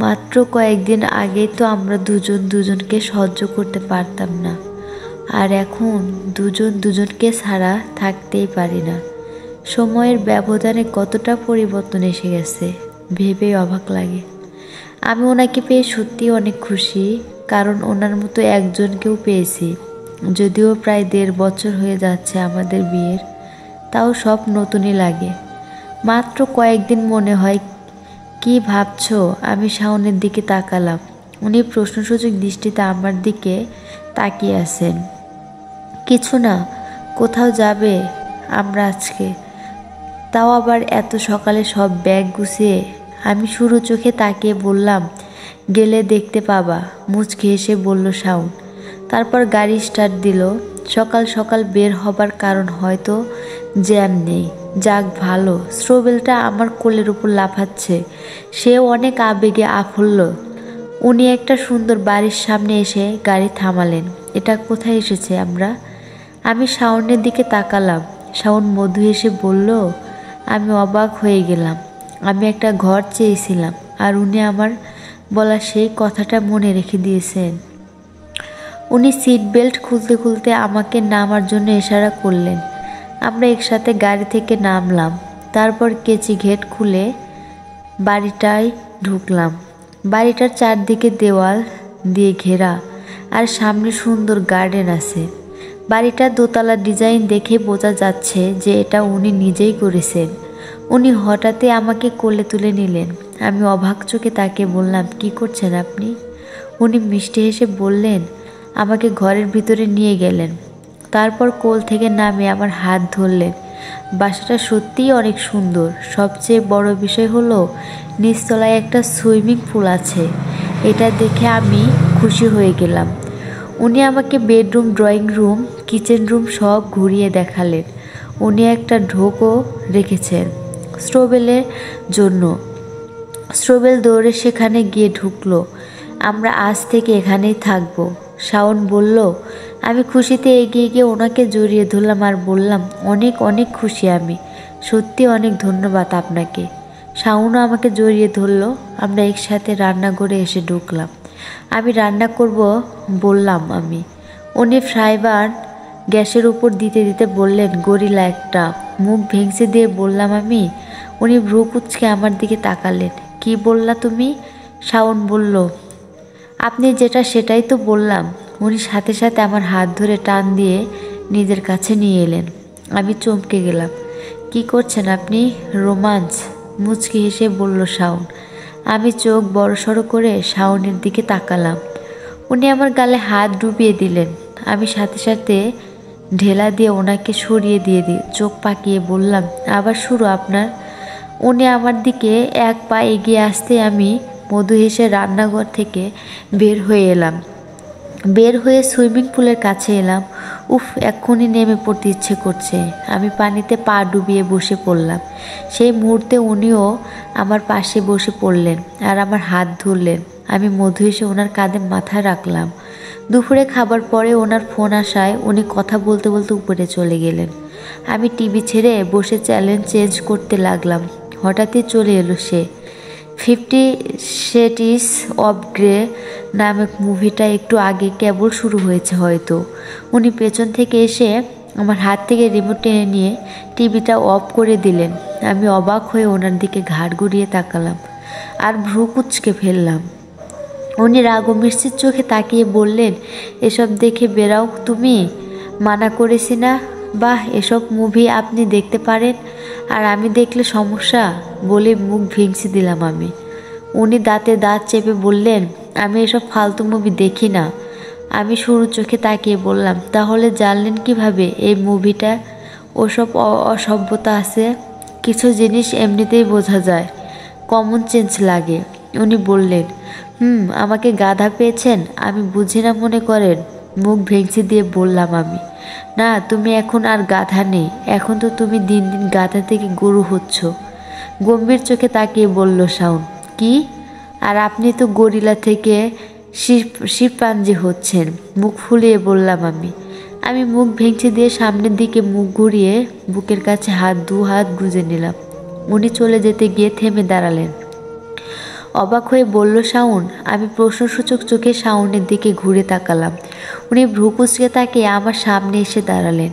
মাত্র কয়েকদিন আগে তো আমরা দুজন দুজনকে সহ্য করতে পারতাম না, আর এখন দুজন দুজনকে ছাড়া থাকতেই পারি না। সময়ের ব্যবধানে কতটা পরিবর্তন এসে গেছে ভেবেই অবাক লাগে। আমি ওনাকে পেয়ে সত্যিই অনেক খুশি, কারণ ওনার মতো একজনকেও পেয়েছি। যদিও প্রায় 1.5 বছর হয়ে যাচ্ছে আমাদের বিয়ের, তাও সব নতুনই লাগে। মাত্র কয়েকদিন মনে হয়। কি ভাবছো? আমি শাওনের দিকে তাকালাম। উনি প্রশ্নসূচক দৃষ্টিতে আমার দিকে তাকিয়ে আছেন। কিছু না। কোথাও যাবে আমরা আজকে? তাও আবার এত সকালে সব ব্যাগ গুছিয়ে? আমি শুরু চোখে তাকিয়ে বললাম, গেলে দেখতে পাবা, মুচকি হেসে বলল শাওন। তারপর গাড়ি স্টার্ট দিল। সকাল সকাল বের হবার কারণ হয়তো জ্যাম নেই। যাক ভালো। স্ট্রবেলটা আমার কোলের উপর লাফাচ্ছে, সেও অনেক আবেগে আফুল্ল। উনি একটা সুন্দর বাড়ির সামনে এসে গাড়ি থামালেন। এটা কোথায় এসেছে আমরা? আমি শাওনের দিকে তাকালাম। শাওন মধু এসে বলল। আমি অবাক হয়ে গেলাম। আমি একটা ঘর চেয়েছিলাম, আর উনি আমার বলা সেই কথাটা মনে রেখে দিয়েছেন। উনি সিট বেল্ট খুলতে খুলতে আমাকে নামার জন্য ইশারা করলেন। আমরা একসাথে গাড়ি থেকে নামলাম। তারপর কেচি গেট খুলে বাড়িটায় ঢুকলাম। বাড়িটার চারদিকে দেওয়াল দিয়ে ঘেরা, আর সামনে সুন্দর গার্ডেন আছে। বাড়িটার দোতলা ডিজাইন দেখে বোঝা যাচ্ছে যে এটা উনি নিজেই করেছেন। উনি হঠাৎই আমাকে কোলে তুলে নিলেন। আমি অবাক চোখে তাকে বললাম, কি করছেন আপনি? উনি মিষ্টি হেসে বললেন, আমাকে ঘরের ভিতরে নিয়ে গেলেন। তারপর কোল থেকে নামে আমার হাত ধরলেন। বাসাটা সত্যিই অনেক সুন্দর। সবচেয়ে বড় বিষয় হলো নিচতলায় একটা সুইমিং পুল আছে। এটা দেখে আমি খুশি হয়ে গেলাম। উনি আমাকে bedroom, drawing room, kitchen room সব ঘুরিয়ে দেখালেন। উনি একটা ঢোকও রেখেছেন স্ট্রবেলের জন্য। স্ট্রবেল দৌড়ে সেখানে গিয়ে ঢুকলো। আমরা আজ থেকে এখানেই থাকবো, শাওন বলল। আমি খুশিতে এগিয়ে গিয়ে ওনাকে জড়িয়ে ধরলাম আর বললাম, অনেক অনেক খুশি আমি। সত্যি অনেক ধন্যবাদ আপনাকে। শাওনও আমাকে জড়িয়ে ধরলো। আমরা একসাথে রান্নাঘরে এসে ঢুকলাম। আমি রান্না করব বললাম আমি। উনি ফ্রাই প্যান গ্যাসের উপর দিতে দিতে বললেন, গরিলা একটা। মুখ ভেঙচি দিয়ে বললাম আমি। উনি ভ্রু কুঁচকে আমার দিকে তাকালেন। কি বললা তুমি? শাওন বলল, আপনি যেটা সেটাই তো বললাম। উনি সাথে সাথে আমার হাত ধরে টান দিয়ে নিজের কাছে নিয়ে এলেন। আমি চমকে গেলাম। কি করছেন আপনি? রোমান্স? মুচকি হেসে বলল শাওন। আমি চোখ বড়সড় করে শাওনের দিকে তাকালাম। উনি আমার গালে হাত ডুবিয়ে দিলেন। আমি সাথে সাথে ঢেলা দিয়ে ওনাকে সরিয়ে দিয়ে চোখ পাকিয়ে বললাম, আবার শুরু আপনার? উনি আমার দিকে এক পা এগিয়ে আসতে আমি মধু হেসে রান্নাঘর থেকে বের হয়ে এলাম। বের হয়ে সুইমিং পুলের কাছে এলাম। উফ, এক্ষুনি নেমে পড়তে ইচ্ছে করছে। আমি পানিতে পা ডুবিয়ে বসে পড়লাম। সেই মুহূর্তে উনিও আমার পাশে বসে পড়লেন আর আমার হাত ধরলেন। আমি মধু এসে ওনার কাঁধে মাথা রাখলাম। দুপুরে খাবার পরে ওনার ফোন আসায় উনি কথা বলতে বলতে উপরে চলে গেলেন। আমি টিভি ছেড়ে বসে চ্যানেল চেঞ্জ করতে লাগলাম। হঠাৎই চলে এলো সে। 50 শেডস অফ গ্রে নামক মুভিটা একটু আগে কেবল শুরু হয়েছে হয়তো। উনি পেছন থেকে এসে আমার হাত থেকে রিমোট টেনে নিয়ে টিভিটা অফ করে দিলেন। আমি অবাক হয়ে ওনার দিকে ঘাড় ঘুরিয়ে তাকালাম আর ভ্রু কুঁচকে ফেললাম। উনি রাগ ও মিষ্টির চোখে তাকিয়ে বললেন, এসব দেখে বেরাও তুমি, মানা করেছি না? বাহ, এসব মুভি আপনি দেখতে পারেন, আর আমি দেখলে সমস্যা? বলে মুখ ভেঙচি দিলাম আমি। উনি দাঁতে দাঁত চেপে বললেন, আমি এসব ফালতু মুভি দেখি না। আমি সরু চোখে তাকিয়ে বললাম, তাহলে জানলেন কিভাবে এই মুভিটা ওসব অসভ্যতা আছে? কিছু জিনিস এমনিতেই বোঝা যায়, কমন সেন্স লাগে। উনি বললেন, আমাকে গাধা পেয়েছেন? আমি বুঝি না মনে করেন? মুখ ভেঙচি দিয়ে বললাম আমি। না, তুমি এখন আর গাধা নেই। এখন তো তুমি দিন দিন গাধা থেকে গরু হচ্ছ। গম্ভীর চোখে তাকিয়ে বলল শাওন। কি? আর আপনি তো গরিলা থেকে শিম্পাঞ্জি হচ্ছেন। মুখ ফুলিয়ে বললাম আমি। আমি মুখ ভেঙচি দিয়ে সামনের দিকে মুখ ঘুরিয়ে বুকের কাছে দু হাত গুজে নিলাম। উনি চলে যেতে গিয়ে থেমে দাঁড়ালেন। অবাক হয়ে বলল শাওন। আমি প্রশ্নসূচক চোখে শাওনের দিকে ঘুরে তাকালাম। উনি ভ্রু কুঁচকে তাকিয়ে আমার সামনে এসে দাঁড়ালেন।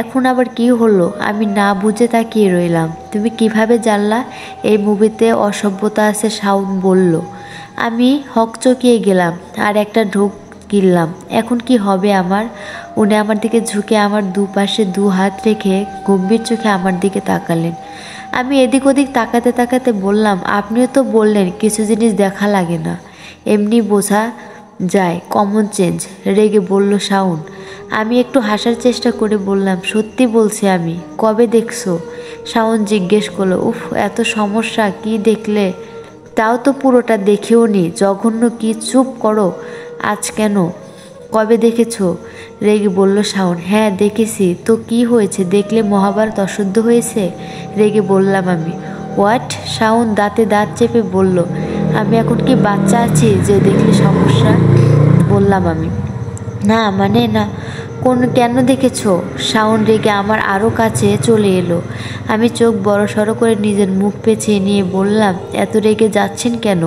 এখন আবার কি হলো? আমি না বুঝে তাকিয়ে রইলাম। তুমি কিভাবে জানলা এই মুভিতে অসভ্যতা আছে? শাওন বলল। আমি হকচকিয়ে গেলাম আর একটা ঢোক গিললাম। এখন কি হবে আমার? উনি আমার দিকে ঝুঁকে আমার দুপাশে দু হাত রেখে গম্ভীর চোখে আমার দিকে তাকালেন। আমি এদিক ওদিক তাকাতে তাকাতে বললাম, আপনিও তো বললেন কিছু জিনিস দেখা লাগে না, এমনি বোঝা যায়, কমন চেঞ্জ। রেগে বলল শাওন। আমি একটু হাসার চেষ্টা করে বললাম, সত্যি বলছি আমি। কবে দেখছো? শাওন জিজ্ঞেস করলো। উফ, এত সমস্যা, কি দেখলে? তাও তো পুরোটা দেখেও নি। জঘন্য কি! চুপ করো। আজ কেন? কবে দেখেছো? রেগে বলল শাওন। হ্যাঁ দেখেছি তো, কি হয়েছে? দেখলে মহাভারত অশুদ্ধ হয়েছে? রেগে বললাম আমি। হোয়াট? শাওন দাঁতে দাঁত চেপে বলল। আমি এখন কি বাচ্চা আছি যে দেখলে সমস্যা? বললাম আমি। না মানে না। কেন দেখেছো? শাওন রেগে আমার আরও কাছে চলে এলো। আমি চোখ বড়সড় করে নিজের মুখ পেঁচিয়ে নিয়ে বললাম, এত রেগে যাচ্ছেন কেন?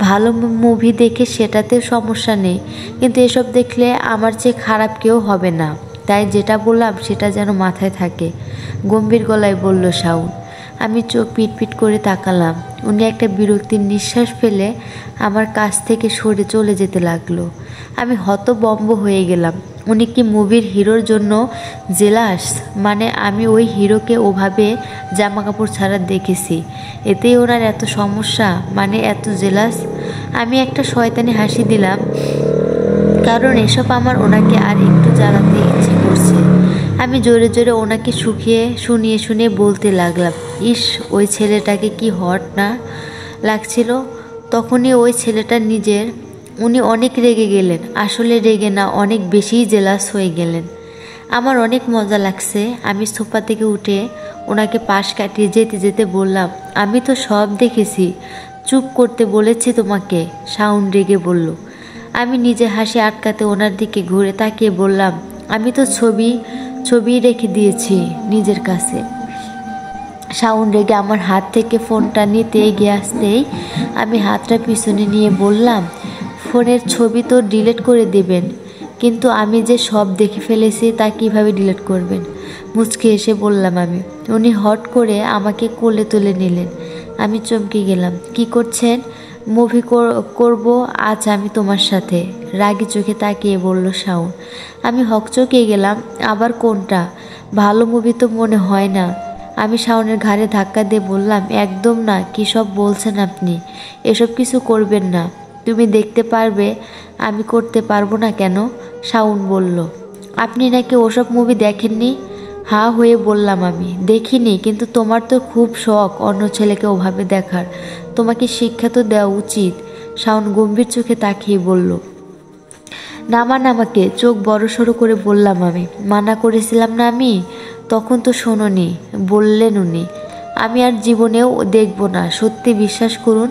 ভালো মুভি দেখে সেটাতেও সমস্যা নেই, কিন্তু এসব দেখলে আমার চেয়ে খারাপ কেউ হবে না। তাই যেটা বললাম সেটা যেন মাথায় থাকে, গম্ভীর গলায় বলল শাওন। আমি চোখ পিটপিট করে তাকালাম। উনি একটা বিরক্তির নিঃশ্বাস ফেলে আমার কাছ থেকে সরে চলে যেতে লাগলো। আমি হতবম্ব হয়ে গেলাম। উনি কি মুভির হিরোর জন্য জেলাস? মানে আমি ওই হিরোকে ওভাবে জামা কাপড় ছাড়া দেখেছি, এতেই ওনার এত সমস্যা? মানে এত জেলাস? আমি একটা শয়তানি হাসি দিলাম, কারণ এসব আমার ওনাকে আর একটু জ্বালাতে ইচ্ছে করছে। আমি জোরে জোরে ওনাকে শুনিয়ে শুনিয়ে বলতে লাগলাম, ইস, ওই ছেলেটাকে কি হট না লাগছিল! তখনই ওই ছেলেটা উনি অনেক রেগে গেলেন। আসলে রেগে না, অনেক বেশিই জেলাস হয়ে গেলেন। আমার অনেক মজা লাগছে। আমি সোফা থেকে উঠে ওনাকে পাশ কাটিয়ে যেতে যেতে বললাম, আমি তো সব দেখেছি, চুপ করতে বলেছি তোমাকে। শাওন রেগে বলল। আমি নিজে হাসি আটকাতে ওনার দিকে ঘুরে তাকিয়ে বললাম, আমি তো ছবি রেখে দিয়েছি নিজের কাছে। শাওন রেগে আমার হাত থেকে ফোনটা নিতে এগিয়ে আসতেই আমি হাতটা পিছনে নিয়ে বললাম, ফোনের ছবি তো ডিলিট করে দেবেন, কিন্তু আমি যে সব দেখে ফেলেছি তা কিভাবে ডিলিট করবেন? মুচকে এসে বললাম আমি। উনি হট করে আমাকে কোলে তুলে নিলেন। আমি চমকে গেলাম। কি করছেন? মুভি করব আজ আমি তোমার সাথে, রাগি চোখে তাকিয়ে বলল শাওন। আমি হকচকিয়ে গেলাম। আবার কোনটা? ভালো মুভি তো মনে হয় না। আমি শাওনের ঘাড়ে ধাক্কা দিয়ে বললাম, একদম না। কী সব বলছেন আপনি? এসব কিছু করবেন না। তুমি দেখতে পারবে, আমি করতে পারবো না কেন? শাওন বলল। আপনি নাকি ওসব মুভি দেখেননি? হা হয়ে বললাম আমি। দেখিনি, কিন্তু তোমার তো খুব শখ অন্য ছেলেকে ওভাবে দেখার, তোমাকে শিক্ষা তো দেওয়া উচিত। শাওন গম্ভীর চোখে তাকিয়ে বলল। নামান আমাকে। চোখ বড় সড়ো করে বললাম আমি। মানা করেছিলাম না আমি? তখন তো শোনোনি, বললেন উনি। আমি আর জীবনেও দেখব না, সত্যি বিশ্বাস করুন।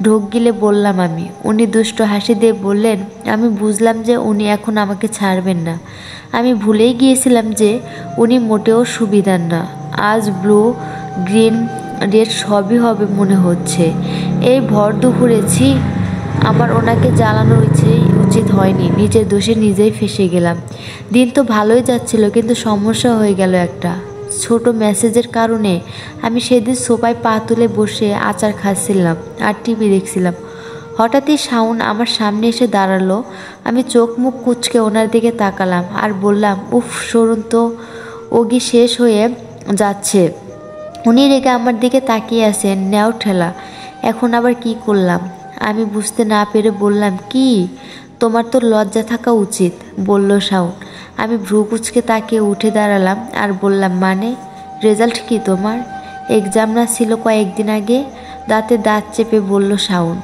ঢোক গিলে বললাম আমি। উনি দুষ্ট হাসি দিয়ে বললেন, আমি বুঝলাম যে উনি এখন আমাকে ছাড়বেন না। আমি ভুলেই গিয়েছিলাম যে উনি মোটেও সুবিধার না। আজ ব্লু, গ্রিন, রেড সবই হবে মনে হচ্ছে। এই ভর দুপুরেছি, আমার ওনাকে জ্বালানো উচিত হয়নি। নিজের দোষে নিজেই ফেঁসে গেলাম। দিন তো ভালোই যাচ্ছিল, কিন্তু সমস্যা হয়ে গেল একটা ছোট মেসেজের কারণে। আমি সেদিন সোফায় পা তুলে বসে আচার খাচ্ছিলাম আর টিভি দেখছিলাম। হঠাৎই শাওন আমার সামনে এসে দাঁড়ালো। আমি চোখ মুখ কুঁচকে ওনার দিকে তাকালাম আর বললাম, উফ, সরুন তো, ওগি শেষ হয়ে যাচ্ছে। উনি রেগে আমার দিকে তাকিয়ে আছেন। নেও ঠেলা। এখন আবার কি করলাম? আমি বুঝতে না পেরে বললাম, কি? তোমার তো লজ্জা থাকা উচিত, বলল শাওন। আমি ভ্রু কুঁচকে তাকিয়ে উঠে দাঁড়ালাম আর বললাম, মানে? রেজাল্ট কি তোমার? এক্সাম না ছিল কয়েকদিন আগে? দাঁতে দাঁত চেপে বলল শাওন।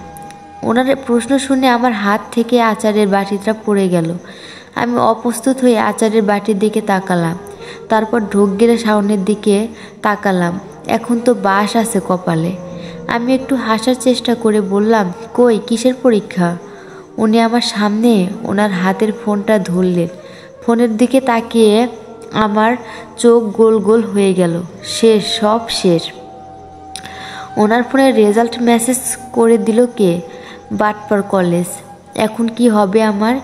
ওনার প্রশ্ন শুনে আমার হাত থেকে আচারের বাটিটা পড়ে গেল। আমি অপ্রস্তুত হয়ে আচারের বাটির দিকে তাকালাম, তারপর ঢোক গিলে শাওনের দিকে তাকালাম। এখন তো বাস আছে কপালে। আমি একটু হাসার চেষ্টা করে বললাম, কই, কিসের পরীক্ষা? উনি আমার সামনে ওনার হাতের ফোনটা ধরলেন। ফোনের দিকে তাকিয়ে আমার চোখ গোল গোল হয়ে গেল। শেষ, সব শেষ। ওনার ফোনে রেজাল্ট মেসেজ করে দিল কে? বাটপার কলেজ। এখন কি হবে আমার?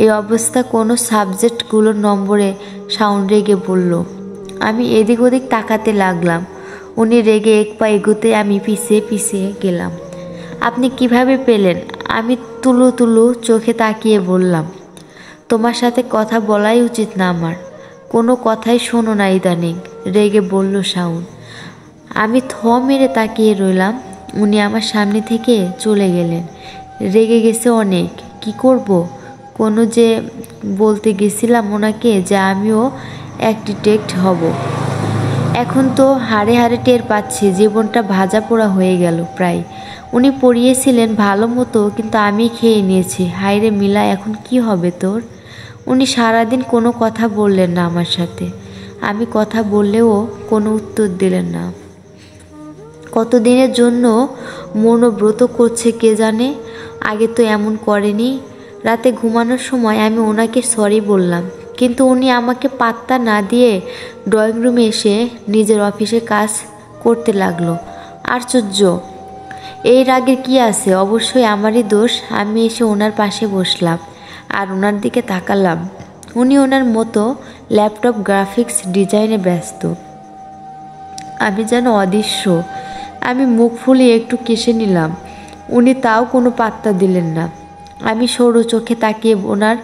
এই অবস্থা কোনো সাবজেক্টগুলোর নম্বরে সাউন্ড রেগে বলল। আমি এদিক ওদিক তাকাতে লাগলাম। উনি রেগে এক পা এগোতে আমি পিছিয়ে পিছিয়ে গেলাম। আপনি কিভাবে পেলেন? আমি তুলু তুলু চোখে তাকিয়ে বললাম, তোমার সাথে কথা বলাই উচিত না আমার। কোনো কথাই শোনো না ইদানিং, রেগে বলল শাওন। আমি থ মেরে তাকিয়ে রইলাম। উনি আমার সামনে থেকে চলে গেলেন। রেগে গেছে অনেক। কি করব? কোনো যে বলতে গেছিলাম ওনাকে যে আমিও অ্যাক্টিটেক্ট হব। এখন তো হাড়ে হাড়ে টের পাচ্ছি জীবনটা ভাজা পোড়া হয়ে গেল প্রায়। উনি পড়িয়েছিলেন ভালো মতো, কিন্তু আমি খেয়ে নিয়েছি। হায়রে মিলা, এখন কি হবে তোর? উনি সারাদিন কোনো কথা বললেন না আমার সাথে। আমি কথা বললেও কোনো উত্তর দিলেন না। কতদিনের জন্য মনোব্রত করছে কে জানে। আগে তো এমন করেনি। রাতে ঘুমানোর সময় আমি ওনাকে সরি বললাম, কিন্তু উনি আমাকে পাত্তা না দিয়ে ড্রয়িং রুমে এসে নিজের অফিসে কাজ করতে লাগলো। আশ্চর্য! এই রাগের কি আছে? অবশ্যই আমারই দোষ। আমি এসে ওনার পাশে বসলাম আর ওনার দিকে তাকালাম। উনি ওনার মতো ল্যাপটপ গ্রাফিক্স ডিজাইনে ব্যস্ত। আমি যেন অদৃশ্য। আমি মুখ ফুলিয়ে একটু কেশে নিলাম। উনি তাও কোনো পাত্তা দিলেন না। আমি সরু চোখে তাকিয়ে ওনার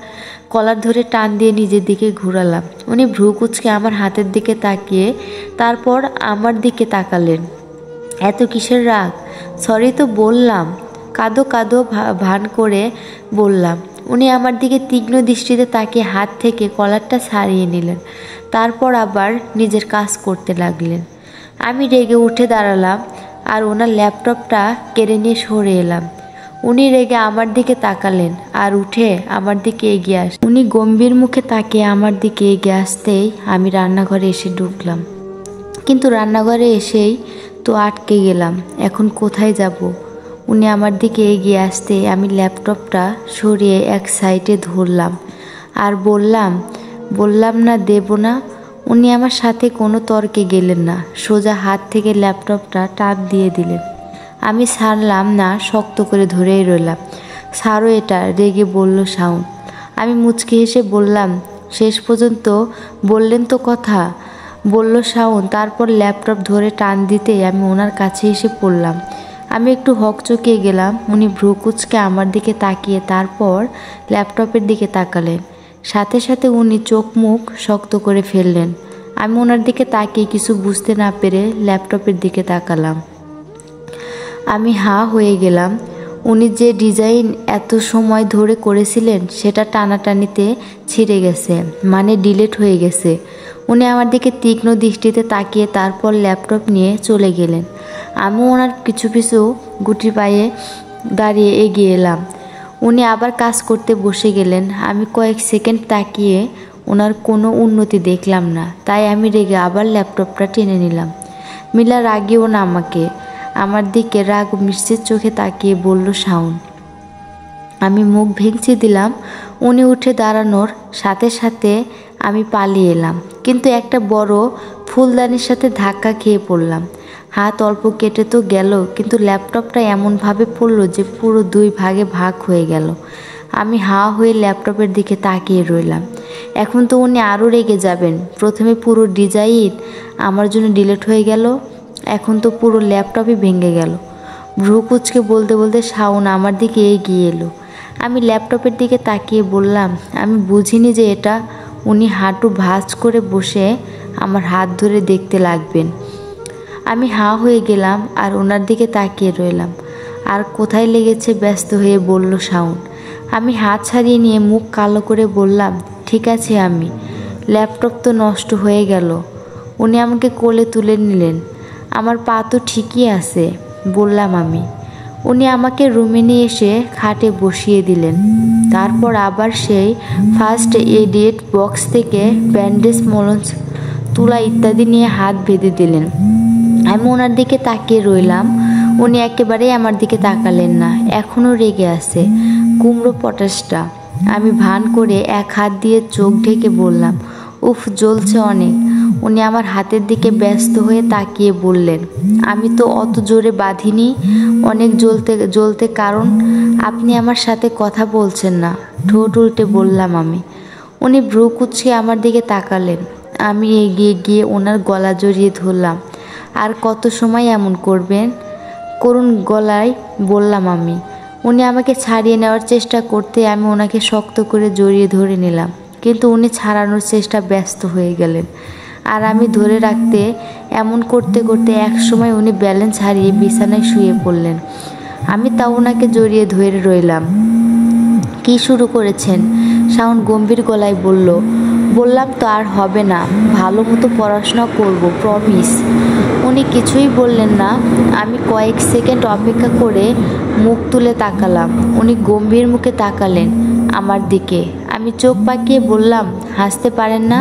কলার ধরে টান দিয়ে নিজের দিকে ঘোরালাম। উনি ভ্রু কুঁচকে আমার হাতের দিকে তাকিয়ে তারপর আমার দিকে তাকালেন। এত কিসের রাগ? সরি তো বললাম, কাঁদো কাঁদো ভান করে বললাম। উনি আমার দিকে তীক্ষ্ণ দৃষ্টিতে তাকিয়ে হাত থেকে কলারটা ছাড়িয়ে নিলেন। তারপর আবার নিজের কাজ করতে লাগলেন। আমি রেগে উঠে দাঁড়ালাম আর ওনার ল্যাপটপটা কেড়ে নিয়ে সরে এলাম। উনি রেগে আমার দিকে তাকালেন আর উঠে আমার দিকে এগিয়ে আসলেন। উনি গম্ভীর মুখে তাকিয়ে আমার দিকে এগিয়ে আসতেই আমি রান্নাঘরে এসে ঢুকলাম। কিন্তু রান্নাঘরে এসেই তো আটকে গেলাম। এখন কোথায় যাব? উনি আমার দিকে এগিয়ে আসতে আমি ল্যাপটপটা সরিয়ে এক সাইডে ধরলাম আর বললাম না দেব না। উনি আমার সাথে কোনো তর্কে গেলেন না, সোজা হাত থেকে ল্যাপটপটা টান দিয়ে দিলেন। আমি ছাড়লাম না, শক্ত করে ধরেই রইলাম। ছাড়ো এটা, রেগে বলল শাওন। আমি মুচকি হেসে বললাম, শেষ পর্যন্ত বললেন তো কথা, বলল শাওন। তারপর ল্যাপটপ ধরে টান দিতে আমি ওনার কাছে এসে পড়লাম। আমি একটু হকচকিয়ে গেলাম। উনি ভ্রু কুঁচকে আমার দিকে তাকিয়ে তারপর ল্যাপটপের দিকে তাকালেন। সাথে সাথে উনি চোখ মুখ শক্ত করে ফেললেন। আমি ওনার দিকে তাকিয়ে কিছু বুঝতে না পেরে ল্যাপটপের দিকে তাকালাম। আমি হাঁ হয়ে গেলাম। উনি যে ডিজাইন এত সময় ধরে করেছিলেন সেটা টানাটানিতে ছিঁড়ে গেছে, মানে ডিলিট হয়ে গেছে। উনি আমার দিকে তীক্ষ্ণ দৃষ্টিতে তাকিয়ে তারপর ল্যাপটপ নিয়ে চলে গেলেন। আমি ওনার পিছু পিছু গুটি পায়ে দাঁড়িয়ে এগিয়ে এলাম। উনি আবার কাজ করতে বসে গেলেন। আমি কয়েক সেকেন্ড তাকিয়ে ওনার কোনো উন্নতি দেখলাম না, তাই আমি রেগে আবার ল্যাপটপটা টেনে নিলাম। মিলা রাগিও না আমাকে। আমার দিকে রাগ মিশ্রিত চোখে তাকিয়ে বলল শাওন। আমি মুখ ভেঙচি দিলাম। উনি উঠে দাঁড়ানোর সাথে সাথে আমি পালিয়ে এলাম, কিন্তু একটা বড় ফুলদানির সাথে ধাক্কা খেয়ে পড়লাম। হাত অল্প কেটে তো গেল, কিন্তু ল্যাপটপটা এমনভাবে পড়ল যে পুরো 2 ভাগে ভাগ হয়ে গেল। আমি হাঁ হয়ে ল্যাপটপের দিকে তাকিয়ে রইলাম। এখন তো উনি আরও রেগে যাবেন। প্রথমে পুরো ডিজাইন আমার জন্য ডিলিট হয়ে গেল, এখন তো পুরো ল্যাপটপই ভেঙে গেল। ভ্রু কুঁচকে বলতে বলতে শাওন আমার দিকে এগিয়ে এলো। আমি ল্যাপটপের দিকে তাকিয়ে বললাম, আমি বুঝিনি যে এটা। উনি হাঁটু ভাঁজ করে বসে আমার হাত ধরে দেখতে লাগবেন। আমি হাঁ হয়ে গেলাম আর ওনার দিকে তাকিয়ে রইলাম। আর কোথায় লেগেছে ব্যস্ত হয়ে বলল শাওন। আমি হাত ছাড়িয়ে নিয়ে মুখ কালো করে বললাম, ঠিক আছে আমি। ল্যাপটপ তো নষ্ট হয়ে গেল। উনি আমাকে কোলে তুলে নিলেন। আমার পা তো ঠিকই আছে, বললাম আমি। উনি আমাকে রুমে নিয়ে এসে খাটে বসিয়ে দিলেন। তারপর আবার সেই ফার্স্ট এড বক্স থেকে ব্যান্ডেজ, মলম, তুলা ইত্যাদি নিয়ে হাত বেঁধে দিলেন। আমি ওনার দিকে তাকিয়ে রইলাম। উনি একেবারেই আমার দিকে তাকালেন না, এখনও রেগে আছে। কুমড়ো পটাশটা। আমি ভান করে এক হাত দিয়ে চোখ ঢেকে বললাম, উফ, জ্বলছে অনেক। উনি আমার হাতের দিকে ব্যস্ত হয়ে তাকিয়ে বললেন, আমি তো অত জোরে বাঁধিনি, অনেক জ্বলতে জ্বলতে, কারণ আপনি আমার সাথে কথা বলছেন না। ঠোঁট উল্টে বললাম আমি। উনি ভ্রু কুঁচকে আমার দিকে তাকালেন। আমি এগিয়ে গিয়ে ওনার গলা জড়িয়ে ধরলাম। আর কত সময় এমন করবেন? করুণ গলায় বললাম আমি। উনি আমাকে ছাড়িয়ে নেওয়ার চেষ্টা করতে আমি ওনাকে শক্ত করে জড়িয়ে ধরে নিলাম, কিন্তু উনি ছাড়ানোর চেষ্টা ব্যস্ত হয়ে গেলেন। আর আমি ধরে রাখতে এমন করতে করতে একসময় উনি ব্যালেন্স হারিয়ে বিছানায় শুয়ে পড়লেন। আমি তাও ওনাকে জড়িয়ে ধরে রইলাম। কি শুরু করেছেন? শাওন গম্ভীর গলায় বলল। বললাম তো আর হবে না, ভালো মতো পড়াশোনা করব, প্রমিস। উনি কিছুই বললেন না। আমি কয়েক সেকেন্ড অপেক্ষা করে মুখ তুলে তাকালাম। উনি গম্ভীর মুখে তাকালেন আমার দিকে। আমি চোখ পাকিয়ে বললাম, হাসতে পারেন না?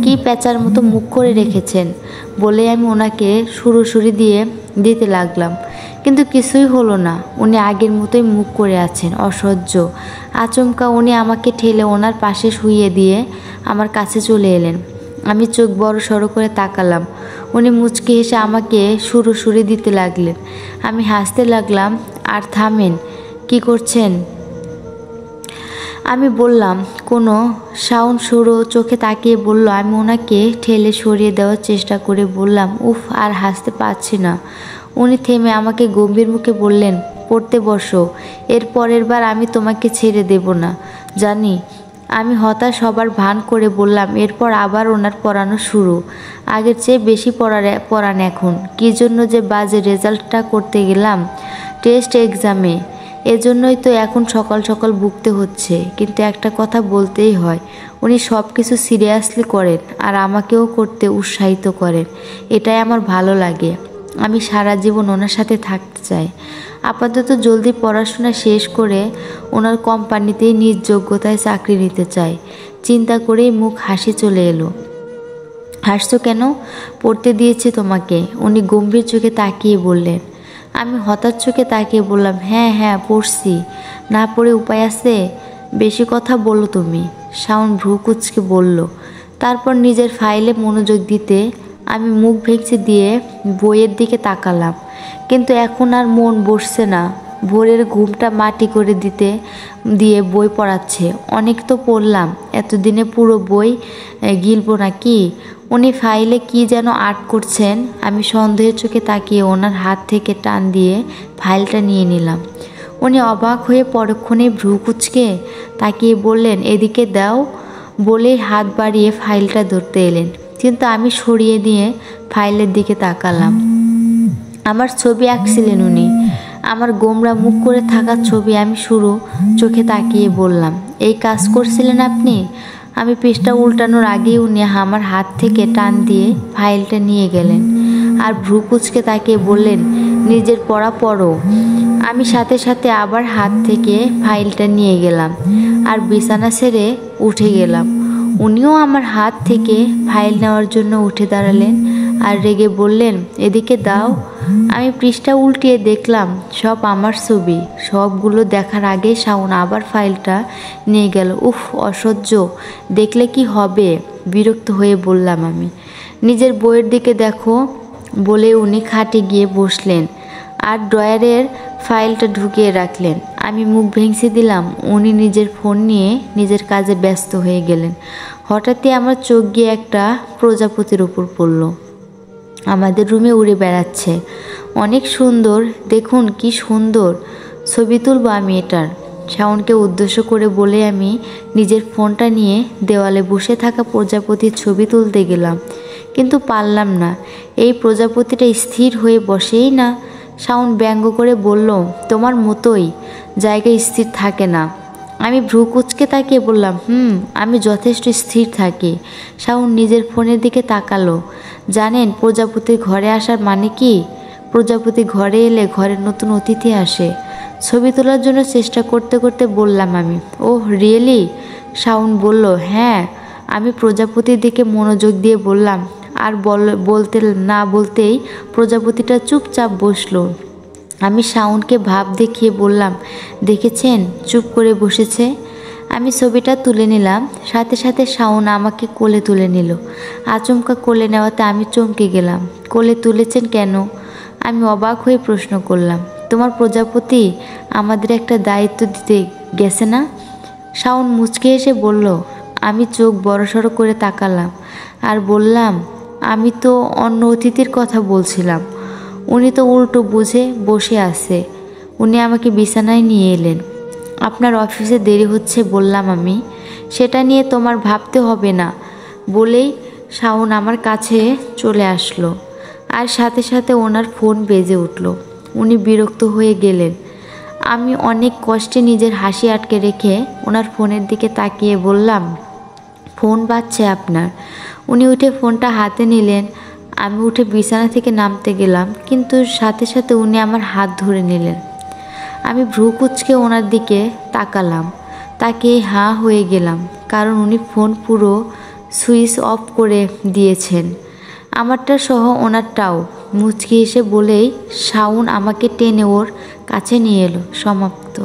কি প্যাঁচার মতো মুখ করে রেখেছেন? বলে আমি ওনাকে সুরসুরি দিতে লাগলাম, কিন্তু কিছুই হলো না। উনি আগের মতোই মুখ করে আছেন, অসহ্য। আচমকা উনি আমাকে ঠেলে ওনার পাশে শুইয়ে দিয়ে আমার কাছে চলে এলেন। আমি চোখ বড় সড়ো করে তাকালাম। উনি মুচকি হেসে আমাকে সুরসুরি দিতে লাগলেন। আমি হাসতে লাগলাম। আর থামেন, কি করছেন? আমি বললাম কোনো। শাওন সরু চোখে তাকিয়ে বলল। আমি ওনাকে ঠেলে সরিয়ে দেওয়ার চেষ্টা করে বললাম, উফ, আর হাসতে পারছি না। উনি থেমে আমাকে গম্ভীর মুখে বললেন, পড়তে বসো, এর পরের বার আমি তোমাকে ছেড়ে দেব না। জানি। আমি হতাশ হবার ভান করে বললাম। এরপর আবার ওনার পড়ানো শুরু। আগের চেয়ে বেশি পড়ান এখন। কী জন্য যে বাজে রেজাল্টটা করতে গেলাম টেস্ট এক্সামে, এজন্যই তো এখন সকাল সকাল ভুগতে হচ্ছে। কিন্তু একটা কথা বলতেই হয়, উনি সব কিছু সিরিয়াসলি করেন আর আমাকেও করতে উৎসাহিত করেন। এটাই আমার ভালো লাগে। আমি সারা জীবন ওনার সাথে থাকতে চাই। আপাতত জলদি পড়াশোনা শেষ করে ওনার কোম্পানিতেই নিজ যোগ্যতায় চাকরি নিতে চাই। চিন্তা করেই মুখ হাসি চলে এলো। হাসছো কেন? পড়তে দিয়েছি তোমাকে। উনি গম্ভীর চোখে তাকিয়ে বললেন। আমি হঠাৎ চোখে তাকিয়ে বললাম, হ্যাঁ হ্যাঁ পড়ছি। না পড়ে উপায় আছে? বেশি কথা বলো তুমি। শাওন ভ্রু কুঁচকে বলল। তারপর নিজের ফাইলে মনোযোগ দিতে আমি মুখ ভেঙচি দিয়ে বইয়ের দিকে তাকালাম, কিন্তু এখন আর মন বসছে না। ভোরের ঘুমটা মাটি করে দিয়ে বই পড়াচ্ছে। অনেক তো পড়লাম, এতদিনে পুরো বই গিলবো নাকি? উনি ফাইলে কি যেন আর্ট করছেন। আমি সন্দেহের চোখে তাকিয়ে ওনার হাত থেকে টান দিয়ে ফাইলটা নিয়ে নিলাম। উনি অবাক হয়ে পরক্ষণে ভ্রু কুঁচকে তাকিয়ে বললেন, এদিকে দাও, বলেই হাত বাড়িয়ে ফাইলটা ধরতে এলেন। কিন্তু আমি সরিয়ে দিয়ে ফাইলের দিকে তাকালাম। আমার ছবি আঁকছিলেন উনি। আমার গোমরা মুখ করে থাকা ছবি আমি চোখে তাকিয়ে বললাম, এই কাজ করছিলেন আপনি? আমি পৃষ্ঠা উল্টানোর আগেই উনি আমার হাত থেকে টান দিয়ে ফাইলটা নিয়ে গেলেন আর ভ্রু কুঁচকে তাকিয়ে বললেন, নিজের পড়া পড়ো। আমি সাথে সাথে আবার হাত থেকে ফাইলটা নিয়ে গেলাম আর বিছানা ছেড়ে উঠে গেলাম। উনিও আমার হাত থেকে ফাইল নেওয়ার জন্য উঠে দাঁড়ালেন আর রেগে বললেন, এদিকে দাও। আমি পৃষ্ঠা উল্টিয়ে দেখলাম সব আমার ছবি। সবগুলো দেখার আগে শাওন আবার ফাইলটা নিয়ে গেল। উফ, অসহ্য। দেখলে কি হবে? বিরক্ত হয়ে বললাম আমি। নিজের বইয়ের দিকে দেখো, বলে উনি খাটে গিয়ে বসলেন আর ড্রয়ারের ফাইলটা ঢুকিয়ে রাখলেন। আমি মুখ ভেঙচি দিলাম। উনি নিজের ফোন নিয়ে নিজের কাজে ব্যস্ত হয়ে গেলেন। হঠাৎই আমার চোখ গিয়ে একটা প্রজাপতির উপর পড়ল। আমাদের রুমে উড়ে বেড়াচ্ছে। অনেক সুন্দর, দেখুন কি সুন্দর। ছবি তুলবো আমি এটার। শাওনকে উদ্দেশ্য করে বলে আমি নিজের ফোনটা নিয়ে দেওয়ালে বসে থাকা প্রজাপতির ছবি তুলতে গেলাম, কিন্তু পারলাম না। এই প্রজাপতিটা স্থির হয়ে বসেই না। শাওন ব্যঙ্গ করে বলল, তোমার মতোই, জায়গায় স্থির থাকে না। আমি ভ্রু কুঁচকে তাকিয়ে বললাম, আমি যথেষ্ট স্থির থাকি। শাওন নিজের ফোনের দিকে তাকালো। জানেন প্রজাপতির ঘরে আসার মানে কি? প্রজাপতি ঘরে এলে ঘরে নতুন অতিথি আসে। ছবি তোলার জন্য চেষ্টা করতে করতে বললাম আমি। Oh really? শাওন বলল, হ্যাঁ। আমি প্রজাপতির দিকে মনোযোগ দিয়ে বললাম। আর বলতেই প্রজাপতিটা চুপচাপ বসলো। আমি শাওনকে ভাব দেখিয়ে বললাম, দেখেছেন চুপ করে বসেছে। আমি ছবিটা তুলে নিলাম, সাথে সাথে শাওন আমাকে কোলে তুলে নিল। আচমকা কোলে নেওয়াতে আমি চমকে গেলাম। কোলে তুলেছেন কেন? আমি অবাক হয়ে প্রশ্ন করলাম। তোমার প্রজাপতি আমাদের একটা দায়িত্ব দিতে গেছে না? শাওন মুচকে এসে বলল। আমি চোখ বড়সড় করে তাকালাম আর বললাম, আমি তো অন্য অতিথির কথা বলছিলাম। উনি তো উল্টো বুঝে বসে আছে। উনি আমাকে বিছানায় নিয়ে এলেন। আপনার অফিসে দেরি হচ্ছে বললাম আমি, সেটা নিয়ে তোমার ভাবতে হবে না বলেই শাওন আমার কাছে চলে আসলো। আর সাথে সাথে ওনার ফোন বেজে উঠল। উনি বিরক্ত হয়ে গেলেন। আমি অনেক কষ্টে নিজের হাসি আটকে রেখে ওনার ফোনের দিকে তাকিয়ে বললাম, ফোন বাজছে আপনার। উনি উঠে ফোনটা হাতে নিলেন। আমি উঠে বিছানা থেকে নামতে গেলাম, কিন্তু সাথে সাথে উনি আমার হাত ধরে নিলেন। আমি ভ্রু কুঁচকে ওনার দিকে তাকালাম, তাকিয়ে হাঁ হয়ে গেলাম, কারণ উনি ফোন পুরো সুইচ অফ করে দিয়েছেন, আমারটা সহ ওনারটাও। মুচকি এসে বলেই শাওন আমাকে টেনে ওর কাছে নিয়ে এলো। সমাপ্ত।